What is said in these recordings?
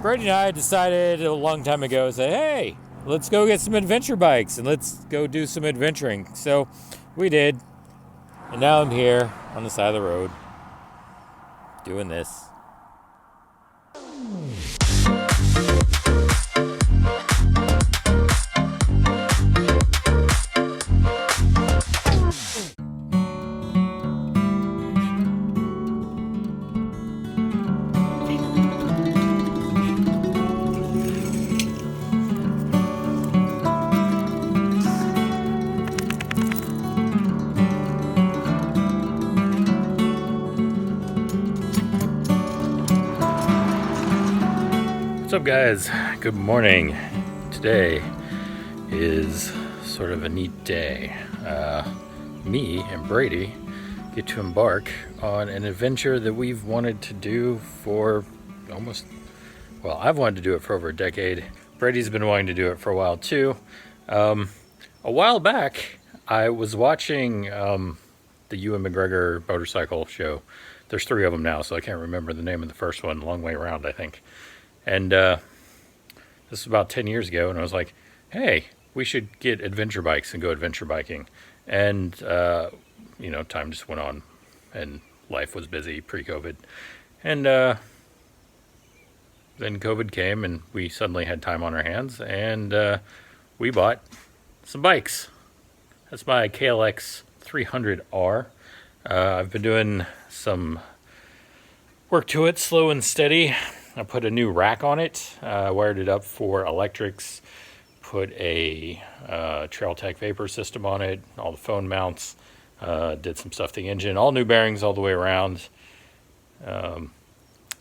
Brady and I decided a long time ago, say, hey, let's go get some adventure bikes and let's go do some adventuring. So we did. And now I'm here on the side of the road doing this. What's up, guys? Good morning. Today is sort of a neat day. Me and Brady get to embark on an adventure that we've wanted to do for I've wanted to do it for over a decade. Brady's been wanting to do it for a while too. A while back, I was watching the Ewan McGregor motorcycle show. There's 3 of them now, so I can't remember the name of the first one. Long Way Around, I think. And this was about 10 years ago, and I was like, hey, we should get adventure bikes and go adventure biking. And, time just went on, and life was busy pre-COVID. And then COVID came, and we suddenly had time on our hands, and we bought some bikes. That's my KLX 300R. I've been doing some work to it, slow and steady. I put a new rack on it, wired it up for electrics, put a Trailtech vapor system on it, all the phone mounts, did some stuff to the engine, all new bearings all the way around,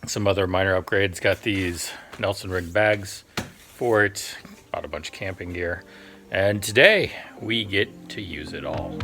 some other minor upgrades, got these Nelson rig bags for it, bought a bunch of camping gear, and today we get to use it all.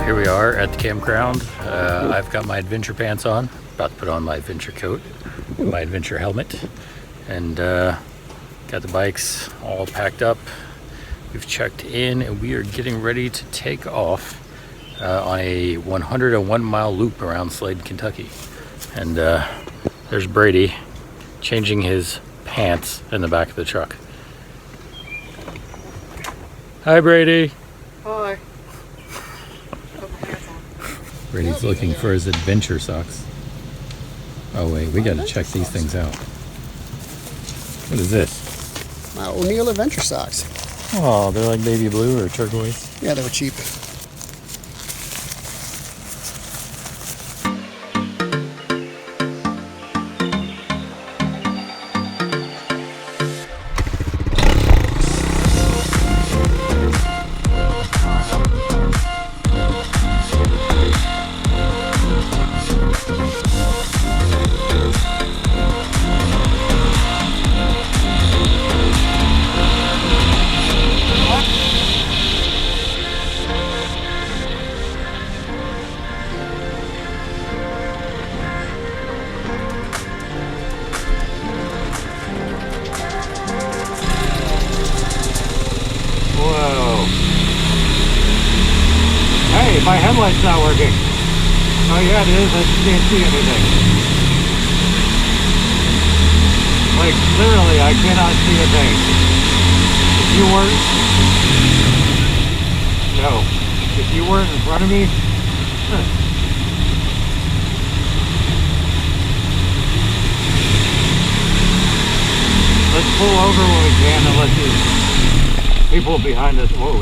Here we are at the campground. I've got my adventure pants on, about to put on my adventure coat, my adventure helmet, and got the bikes all packed up. We've checked in and we are getting ready to take off on a 101-mile loop around Slade, Kentucky. And there's Brady changing his pants in the back of the truck. Hi, Brady. Hi. Brady's looking for his adventure socks. Oh wait, we gotta check these things out. What is this? My O'Neill adventure socks. Oh, they're like baby blue or turquoise. Yeah, they were cheap. Hey, my headlight's not working. Oh yeah, it is. I just can't see anything. Like, literally, I cannot see a thing. If you weren't... No. If you weren't in front of me... Let's pull over when we can and let these people behind us... Whoa.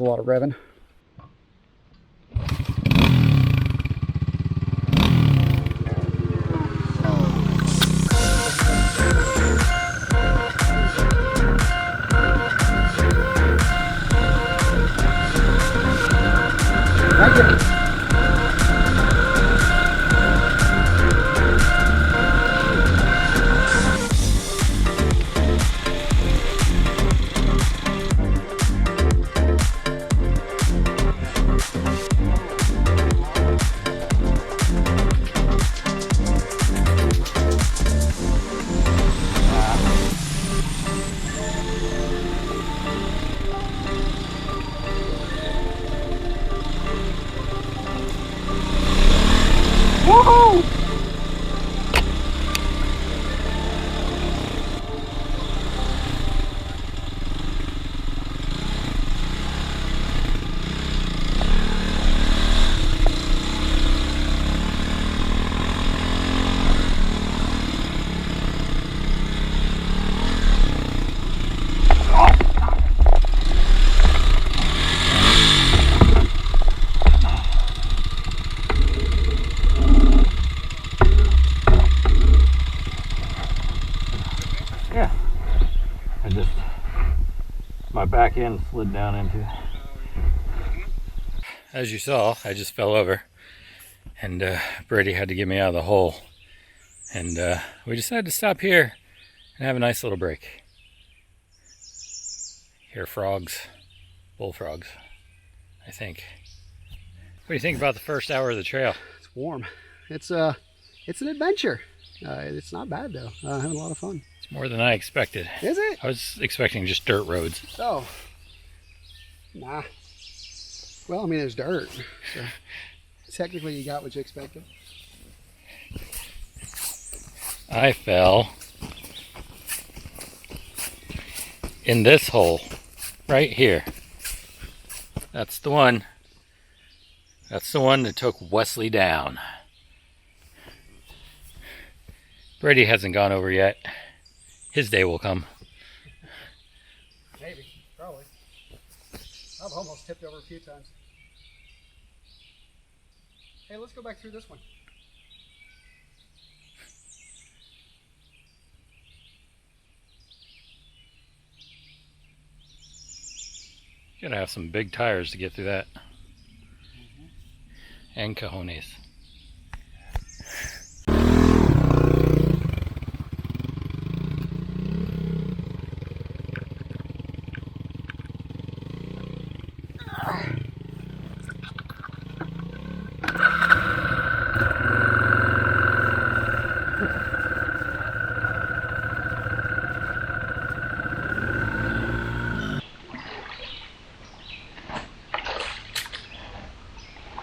Does a lot of revving. Thank you. Woohoo! Yeah, my back end slid down into. As you saw, I just fell over, and Brady had to get me out of the hole, and we decided to stop here and have a nice little break. Hear frogs, bullfrogs, I think. What do you think about the first hour of the trail? It's warm. It's an adventure. It's not bad though. Having a lot of fun. It's more than I expected. Is it? I was expecting just dirt roads. Oh. Nah. Well, I mean, there's dirt. So technically, you got what you expected. I fell in this hole right here. That's the one. That's the one that took Wesley down. Brady hasn't gone over yet. His day will come. Maybe. Probably. I've almost tipped over a few times. Hey, let's go back through this one. You gotta have some big tires to get through that. And cojones.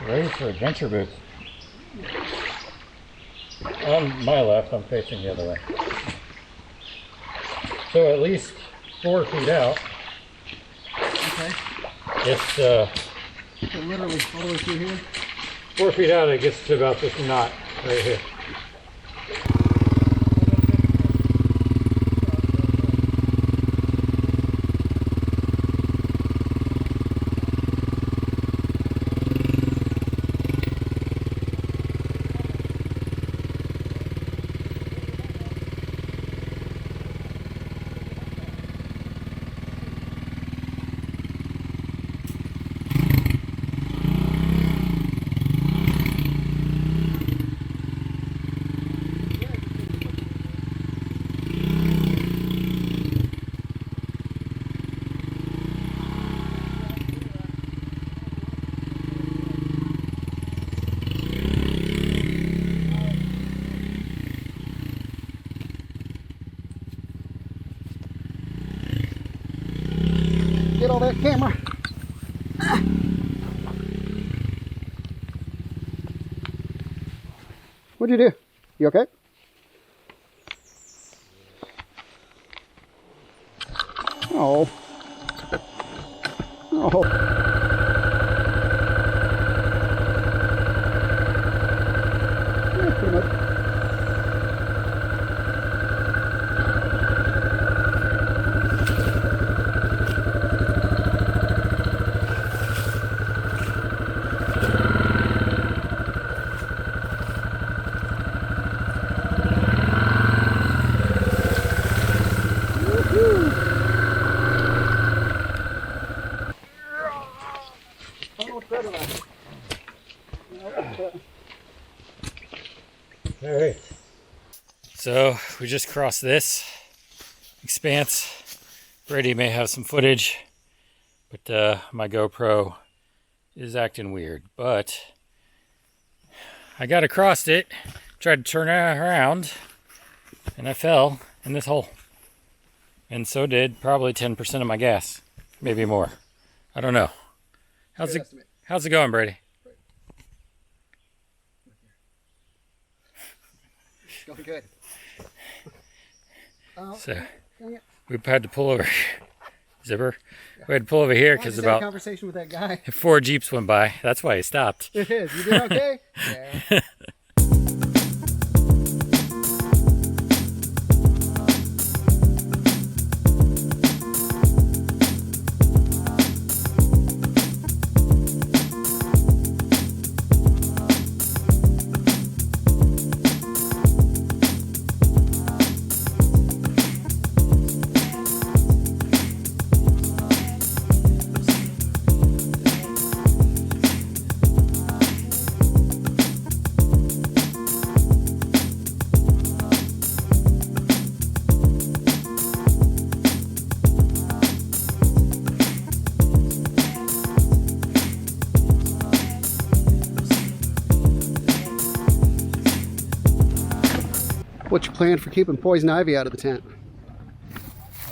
Ready for adventure boots. On my left, I'm facing the other way. So at least 4 feet out. Okay. It's So literally all the way through here. 4 feet out, it gets to about this knot right here. Get all that camera. What'd you do? You okay? Oh. Oh. Yeah, pretty much. All right. So we just crossed this expanse. Brady may have some footage, but my GoPro is acting weird. But I got across it, tried to turn it around, and I fell in this hole. And so did probably 10% of my gas, maybe more. I don't know. How's it going, Brady? It's going good. So we had to pull over. Zipper. We had to pull over here because about a conversation with that guy. 4 Jeeps went by. That's why he stopped. It is. You did okay? Yeah. What's your plan for keeping poison ivy out of the tent?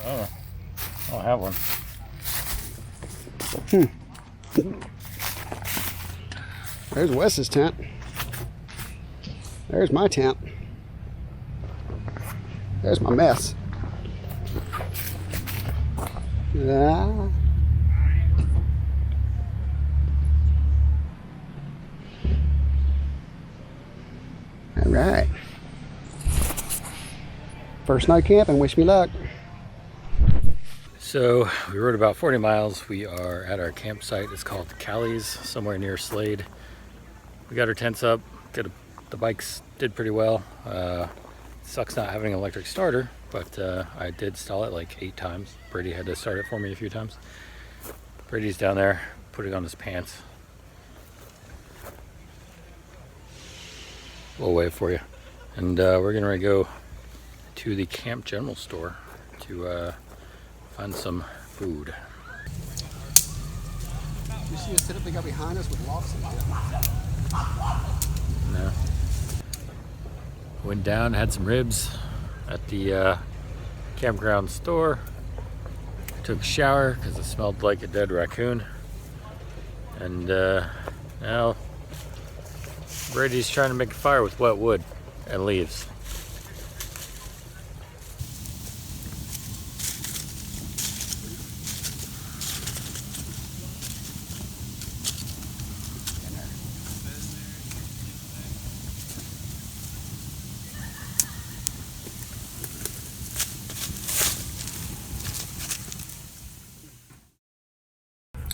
Oh, I don't have one. There's Wes's tent. There's my tent. There's my mess. Ah. All right. First night camping, wish me luck. So we rode about 40 miles. We are at our campsite. It's called Callie's, somewhere near Slade. We got our tents up. The bikes did pretty well. Sucks not having an electric starter, but I did stall it like 8 times. Brady had to start it for me a few times. Brady's down there putting on his pants. We'll wave for you. And we're gonna go to the Camp General store to find some food. You see a setup they got behind us with locks and shit? No. Went down, had some ribs at the campground store. Took a shower because it smelled like a dead raccoon. And now Brady's trying to make a fire with wet wood and leaves.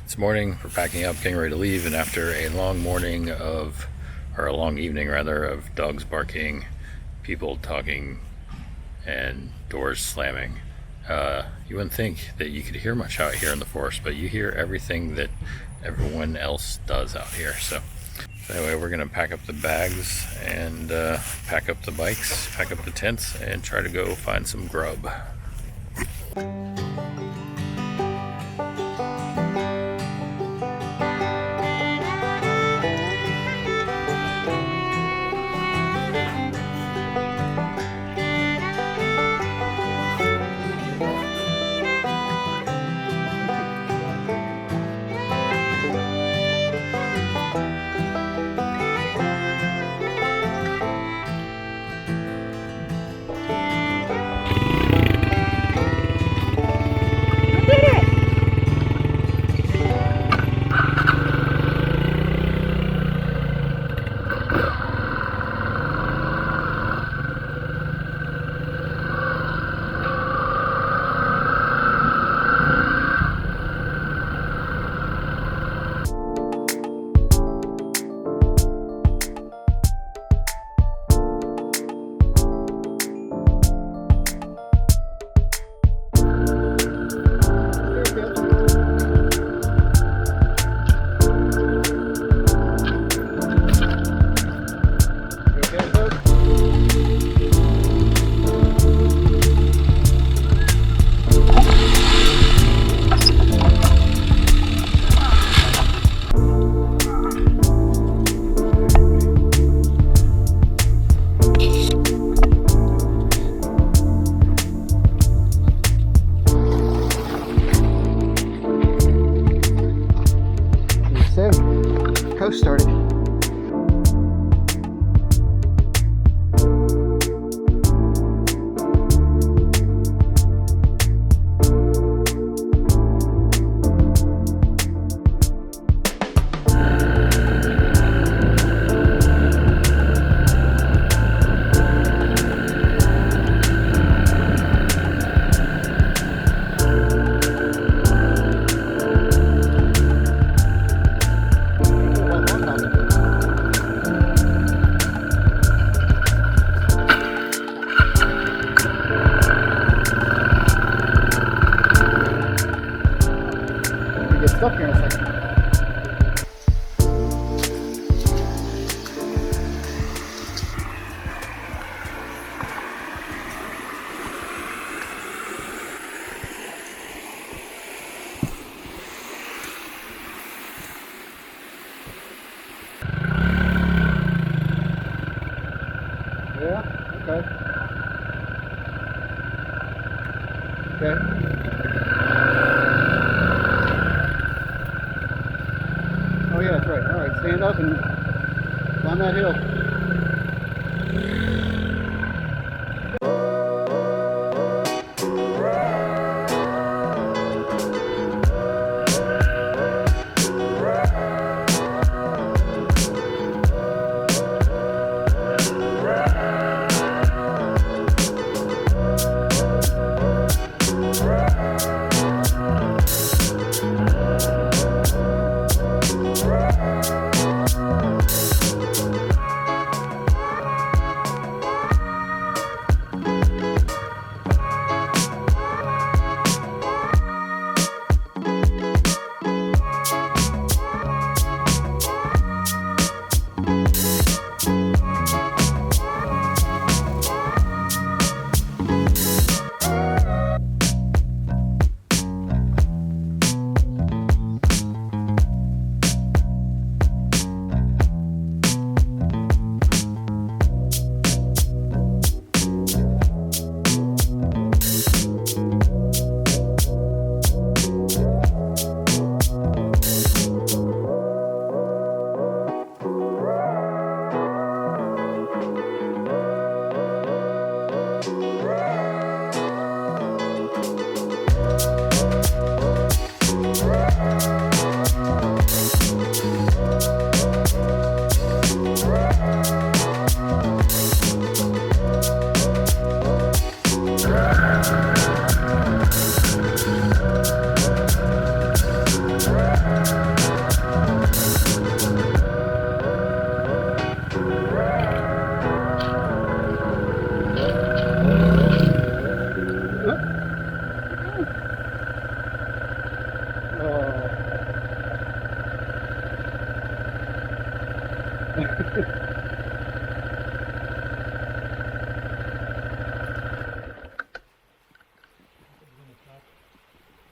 This morning we're packing up, getting ready to leave, and after a long evening rather, of dogs barking, people talking, and doors slamming, you wouldn't think that you could hear much out here in the forest, but you hear everything that everyone else does out here. So anyway, we're gonna pack up the bags and pack up the bikes, pack up the tents, and try to go find some grub. Okay. Okay. Oh yeah, that's right. All right, stand up and climb that hill.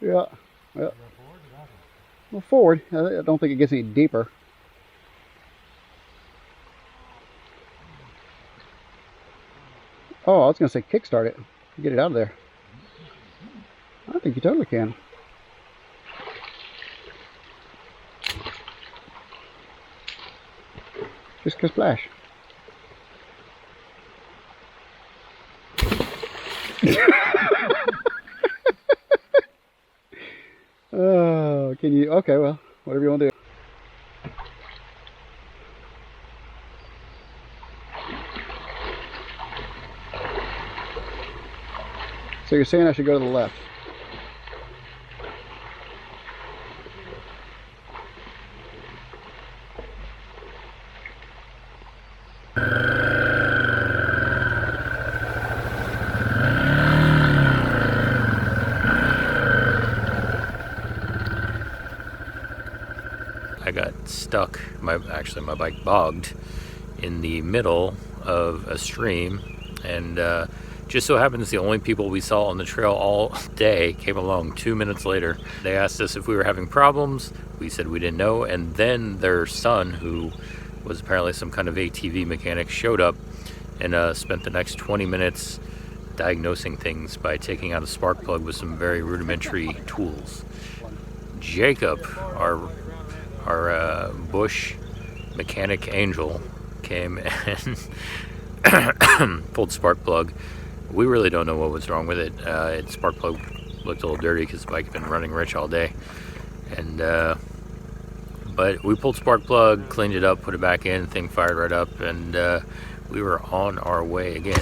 Yeah. Yeah. Well, forward. I don't think it gets any deeper. Oh, I was going to say kickstart it. Get it out of there. I think you totally can. Just go splash. Oh, can you? Okay, well, whatever you want to do. So you're saying I should go to the left? I got stuck, my bike bogged in the middle of a stream, and just so happens the only people we saw on the trail all day came along 2 minutes later. They asked us if we were having problems. We said we didn't know, and then their son, who was apparently some kind of ATV mechanic, showed up and spent the next 20 minutes diagnosing things by taking out a spark plug with some very rudimentary tools. Jacob, our bush mechanic angel, came and pulled spark plug. We really don't know what was wrong with it. Its spark plug looked a little dirty because the bike had been running rich all day, and but we pulled spark plug, cleaned it up, put it back in, thing fired right up, and we were on our way again.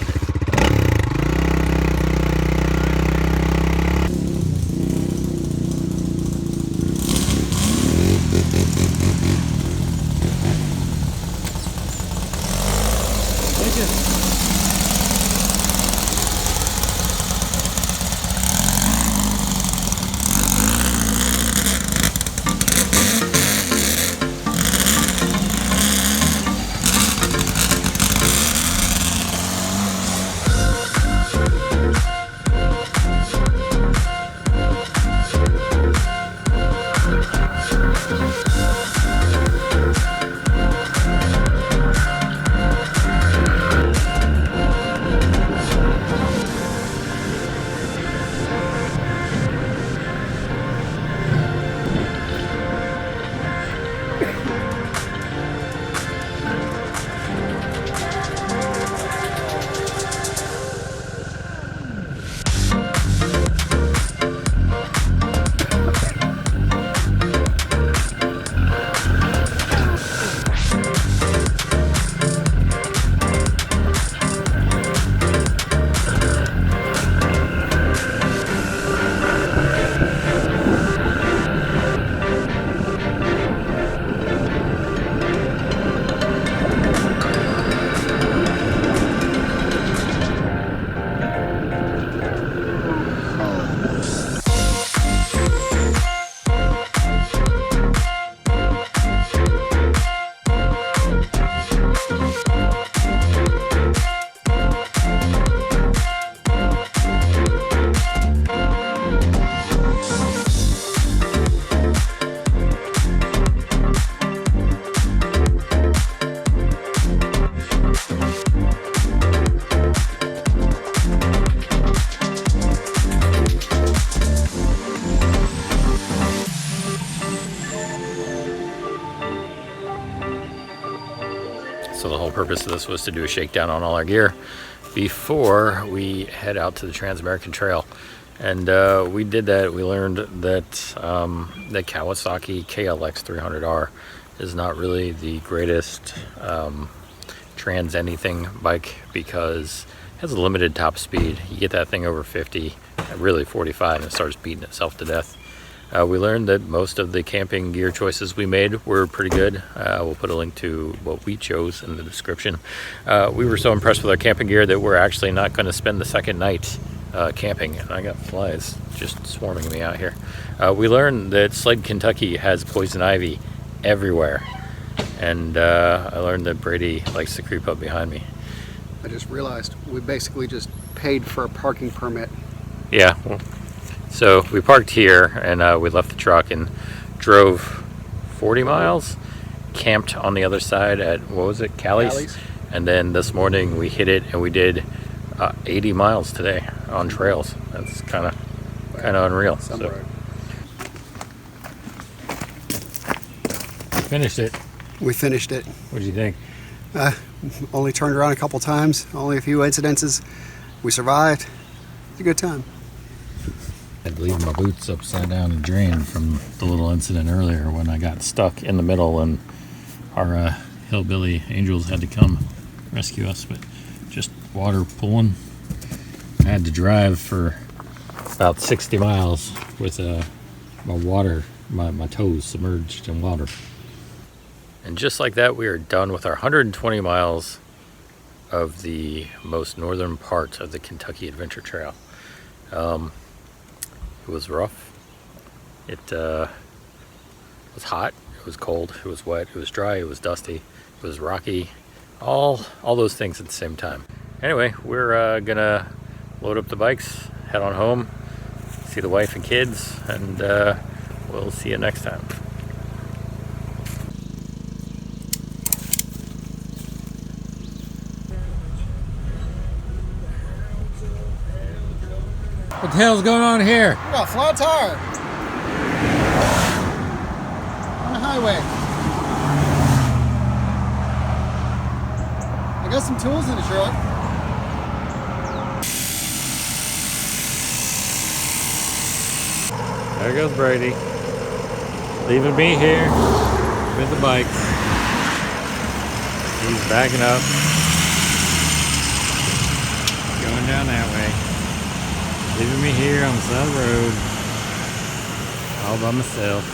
So the whole purpose of this was to do a shakedown on all our gear before we head out to the Trans-American Trail. And we did that. We learned that the Kawasaki KLX 300R is not really the greatest trans anything bike because it has a limited top speed. You get that thing over 50, really 45, and it starts beating itself to death. We learned that most of the camping gear choices we made were pretty good. We'll put a link to what we chose in the description. We were so impressed with our camping gear that we're actually not going to spend the second night camping, and I got flies just swarming me out here. We learned that Sled Kentucky has poison ivy everywhere, and I learned that Brady likes to creep up behind me. I just realized we basically just paid for a parking permit. Yeah, well, so we parked here and we left the truck and drove 40 miles, camped on the other side at, what was it, Callie's? And then this morning we hit it and we did 80 miles today on trails. That's kind of unreal. So. Finished it. We finished it. What did you think? Only turned around a couple times, only a few incidences. We survived. It's a good time. I had to leave my boots upside down and drained from the little incident earlier when I got stuck in the middle and our hillbilly angels had to come rescue us, but just water pulling. I had to drive for about 60 miles with my toes submerged in water. And just like that, we are done with our 120 miles of the most northern part of the Kentucky Adventure Trail. It was rough. It was hot. It was cold. It was wet. It was dry. It was dusty. It was rocky. All those things at the same time. Anyway, we're gonna load up the bikes, head on home, see the wife and kids, and we'll see you next time. What the hell's going on here? We got a flat tire on the highway. I got some tools in the truck. There goes Brady, leaving me here with the bikes. He's backing up, going down that way. Leaving me here on the side of the road, all by myself,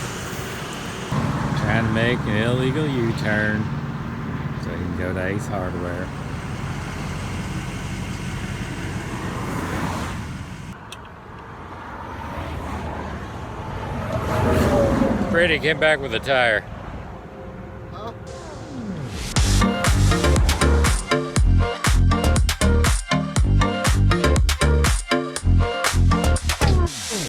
trying to make an illegal U-turn so he can go to Ace Hardware. Brady came back with a tire.